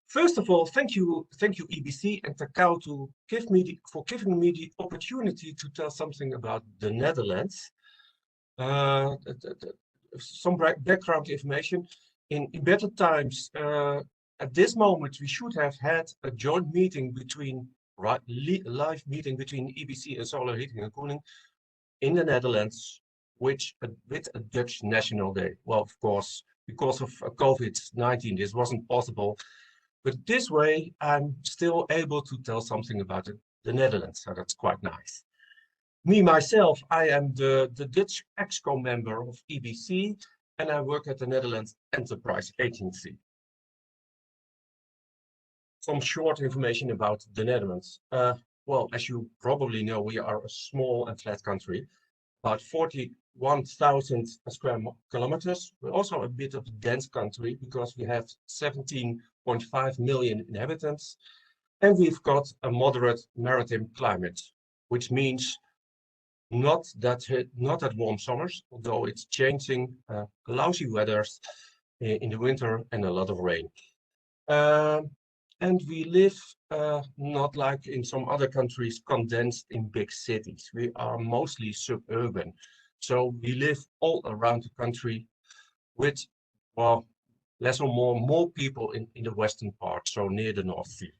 First of all, thank you, EBC and Takao for giving me the opportunity to tell something about the Netherlands. Some background information. In better times, at this moment, we should have had a joint meeting between live meeting between EBC and Solar Heating and Cooling in the Netherlands, with a Dutch National Day. Well, of course, because of COVID-19, this wasn't possible. But this way, I'm still able to tell something about the Netherlands, so that's quite nice. Me, myself, I am the Dutch ExCo member of EBC, and I work at the Netherlands Enterprise Agency. Some short information about the Netherlands. Well, as you probably know, we are a small and flat country, about 41,000 square kilometers. We're also a bit of a dense country because we have 17.5 million inhabitants, and we've got a moderate maritime climate, which means not that warm summers, although it's changing, lousy weathers in the winter and a lot of rain. And we live not like in some other countries condensed in big cities. We are mostly suburban. So we live all around the country with, well, less or more people in the western part, so near the North Sea.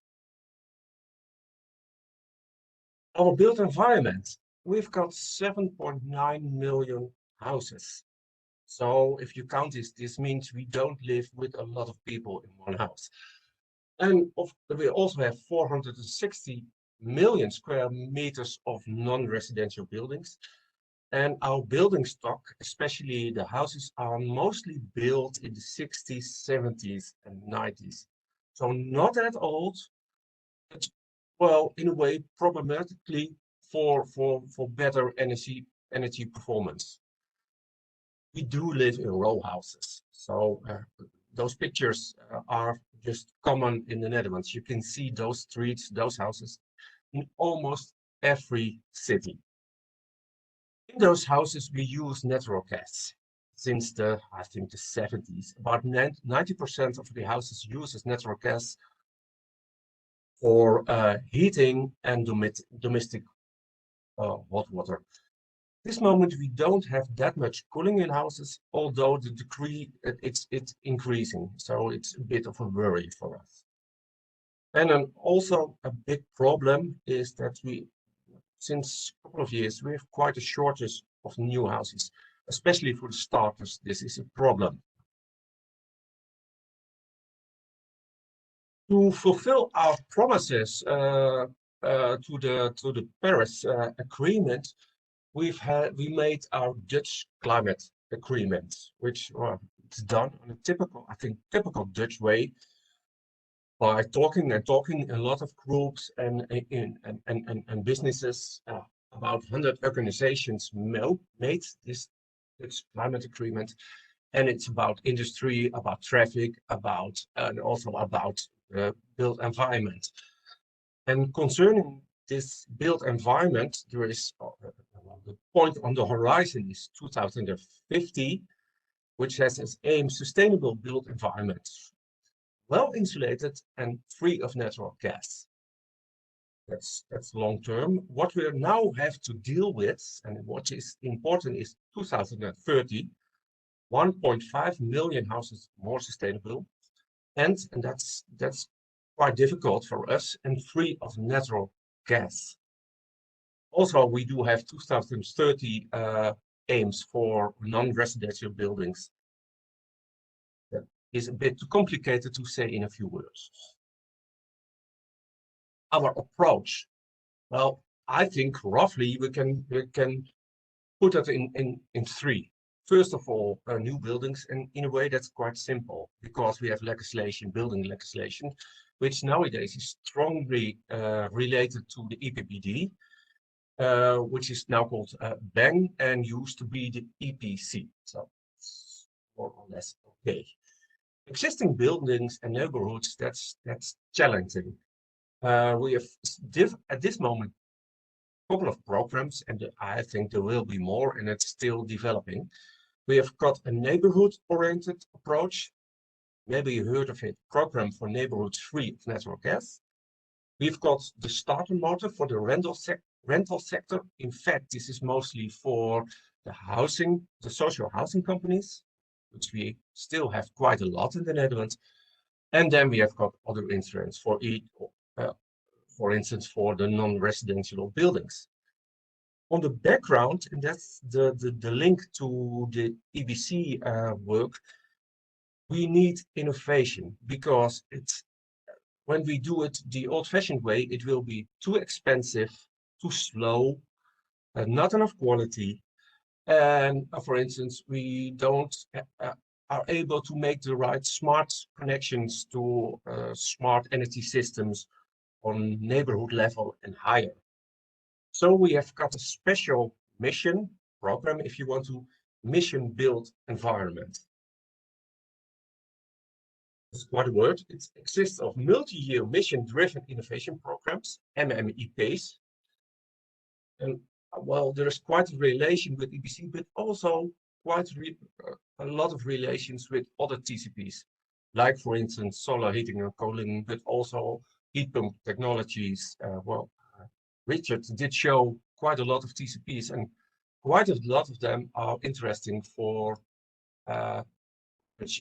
Our built environment, we've got 7.9 million houses. So if you count this means we don't live with a lot of people in one house. And we also have 460 million square meters of non-residential buildings. And our building stock, especially the houses, are mostly built in the 60s, 70s, and 90s. So not that old, but, well, in a way, problematically for better energy performance. We do live in row houses. So those pictures are just common in the Netherlands. You can see those streets, those houses in almost every city. In those houses, we use natural gas. Since I think the 70s, about 90% of the houses uses natural gas for heating and domestic hot water. At this moment, we don't have that much cooling in houses, although the degree it's increasing. So it's a bit of a worry for us. And then also a big problem is that since a couple of years, we have quite a shortage of new houses, especially for the starters. This is a problem. To fulfill our promises to the Paris Agreement, we made our Dutch climate agreement, which is done on a typical Dutch way, by talking a lot of groups and businesses. About 100 organizations made this climate agreement, and it's about industry, about traffic, and also about the built environment. And concerning this built environment, there is the point on the horizon is 2050, which has as aim sustainable built environments, well insulated and free of natural gas. That's long term. What we now have to deal with, and what is important, is 2030, 1.5 million houses more sustainable, and that's quite difficult for us, and free of natural gas. Also, we do have 2030 aims for non-residential buildings. That is a bit too complicated to say in a few words. Our approach, well, I think roughly we can put it in three. First of all, new buildings, and in a way that's quite simple because we have legislation, building legislation, which nowadays is strongly related to the EPBD, which is now called BANG and used to be the EPC. So it's more or less okay. Existing buildings and neighborhoods, that's challenging. We have at this moment a couple of programs, and I think there will be more, and it's still developing. We have got a neighborhood-oriented approach, maybe you heard of it, program for neighborhoods free of natural gas. We've got the starter motor for the rental sector. In fact, this is mostly for the social housing companies, which we still have quite a lot in the Netherlands. And then we have got other instruments for instance, for the non-residential buildings. On the background, and that's the link to the EBC work, we need innovation, because when we do it the old-fashioned way, it will be too expensive, too slow, not enough quality. And for instance, we don't are able to make the right smart connections to smart energy systems on neighborhood level and higher. So we have got a special mission program, if you want to, mission build environment. It's quite a word. It exists of multi-year mission-driven innovation programs, MMIPs. And well, there is quite a relation with EBC, but also quite a lot of relations with other TCPs, like for instance, solar heating and cooling, but also heat pump technologies. Richard did show quite a lot of TCPs, and quite a lot of them are interesting for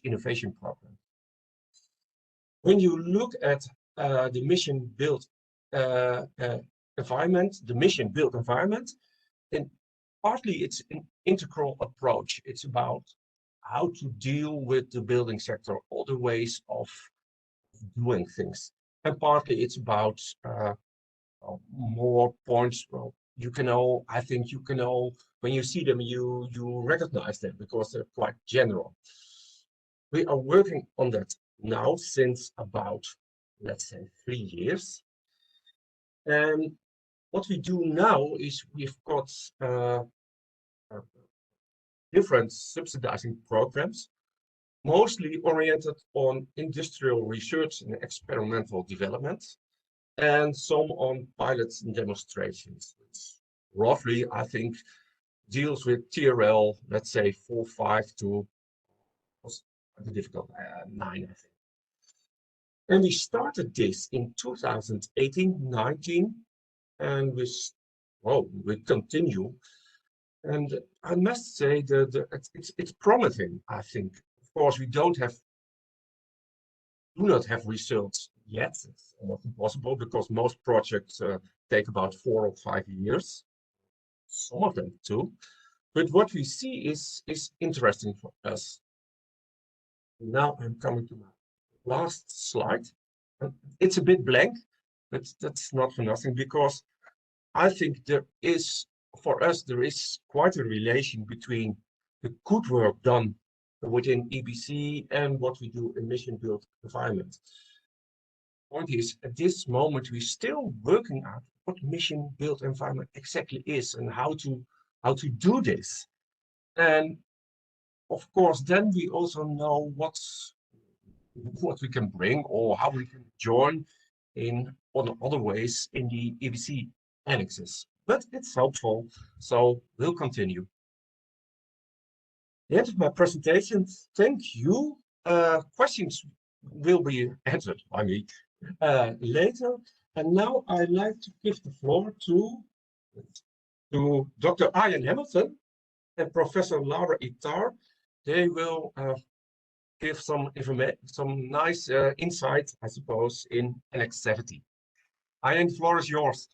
innovation program. When you look at the mission built environment, then partly it's an integral approach. It's about how to deal with the building sector, all the ways of doing things. And partly it's about more points. Well, you can all, I think you can all, when you see them, you recognize them because they're quite general. We are working on that now since about, let's say, 3 years. And what we do now is we've got different subsidizing programs, mostly oriented on industrial research and experimental development, and some on pilots and demonstrations, which roughly, I think, deals with TRL, let's say 4, 5 to difficult 9, I think. And we started this in 2018-19, and we continue. And I must say that it's promising, I think. Of course, we do not have results yet. It's almost impossible because most projects take about 4 or 5 years. Some of them too. But what we see is interesting for us. Now I'm coming to my last slide. It's a bit blank, but that's not for nothing, because I think for us, there is quite a relation between the good work done within EBC and what we do in mission built environment. Point is, at this moment, we're still working out what mission built environment exactly is and how to do this. And of course, then we also know what we can bring or how we can join in other ways in the EBC annexes. But it's helpful, so we'll continue. The end of my presentation. Thank you. Questions will be answered by me later. And now I'd like to give the floor to Dr. Ian Hamilton and Professor Laura Itar. They will give some nice insight, I suppose, in Annex 70. Ian, the floor is yours.